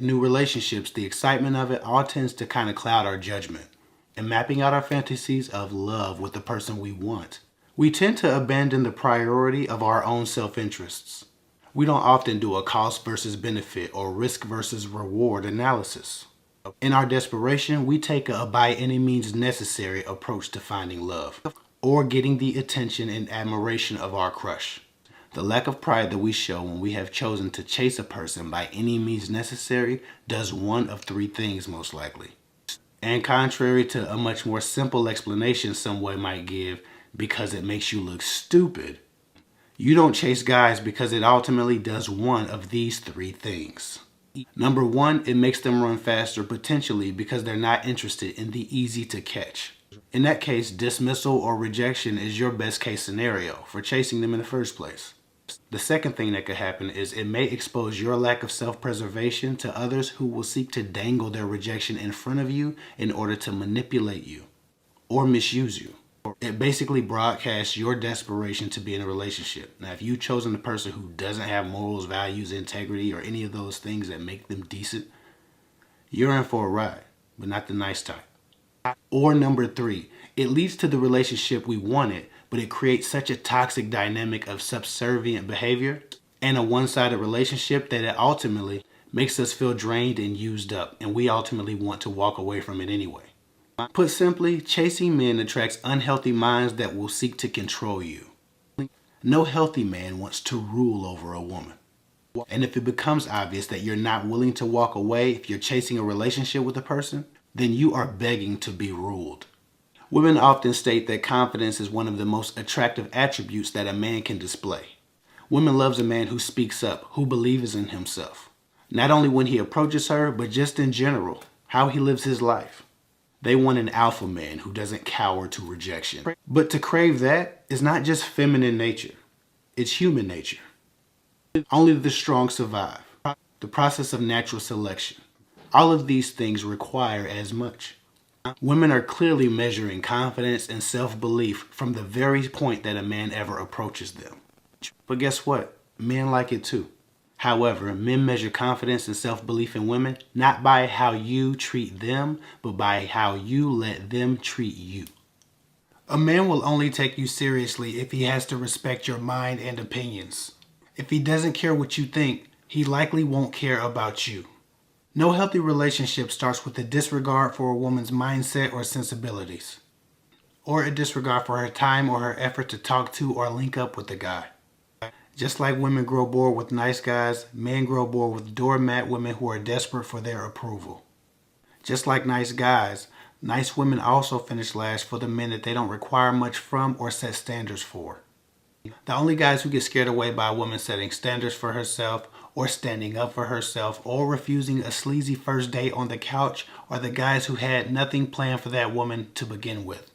New relationships, the excitement of it all tends to kind of cloud our judgment. And mapping out our fantasies of love with the person we want, we tend to abandon the priority of our own self-interests. We don't often do a cost versus benefit or risk versus reward analysis. In our desperation, we take a by any means necessary approach to finding love or getting the attention and admiration of our crush. The lack of pride that we show when we have chosen to chase a person by any means necessary does one of three things most likely. And contrary to a much more simple explanation someone might give, because it makes you look stupid, you don't chase guys because it ultimately does one of these three things. Number one, it makes them run faster potentially because they're not interested in the easy to catch. In that case, dismissal or rejection is your best case scenario for chasing them in the first place. The second thing that could happen is it may expose your lack of self-preservation to others who will seek to dangle their rejection in front of you in order to manipulate you or misuse you. It basically broadcasts your desperation to be in a relationship. Now, if you've chosen a person who doesn't have morals, values, integrity, or any of those things that make them decent, you're in for a ride, but not the nice type. Or number three, it leads to the relationship we wanted, but it creates such a toxic dynamic of subservient behavior and a one-sided relationship that it ultimately makes us feel drained and used up, and we ultimately want to walk away from it anyway. Put simply, chasing men attracts unhealthy minds that will seek to control you. No healthy man wants to rule over a woman. And if it becomes obvious that you're not willing to walk away if you're chasing a relationship with a person, then you are begging to be ruled. Women often state that confidence is one of the most attractive attributes that a man can display. Women loves a man who speaks up, who believes in himself. Not only when he approaches her, but just in general, how he lives his life. They want an alpha man who doesn't cower to rejection. But to crave that is not just feminine nature, it's human nature. Only the strong survive. The process of natural selection. All of these things require as much. Women are clearly measuring confidence and self-belief from the very point that a man ever approaches them. But guess what? Men like it too. However, men measure confidence and self-belief in women not by how you treat them, but by how you let them treat you. A man will only take you seriously if he has to respect your mind and opinions. If he doesn't care what you think, he likely won't care about you. No healthy relationship starts with a disregard for a woman's mindset or sensibilities, or a disregard for her time or her effort to talk to or link up with the guy. Just like women grow bored with nice guys, men grow bored with doormat women who are desperate for their approval. Just like nice guys, nice women also finish last for the men that they don't require much from or set standards for. The only guys who get scared away by a woman setting standards for herself or standing up for herself or refusing a sleazy first date on the couch are the guys who had nothing planned for that woman to begin with.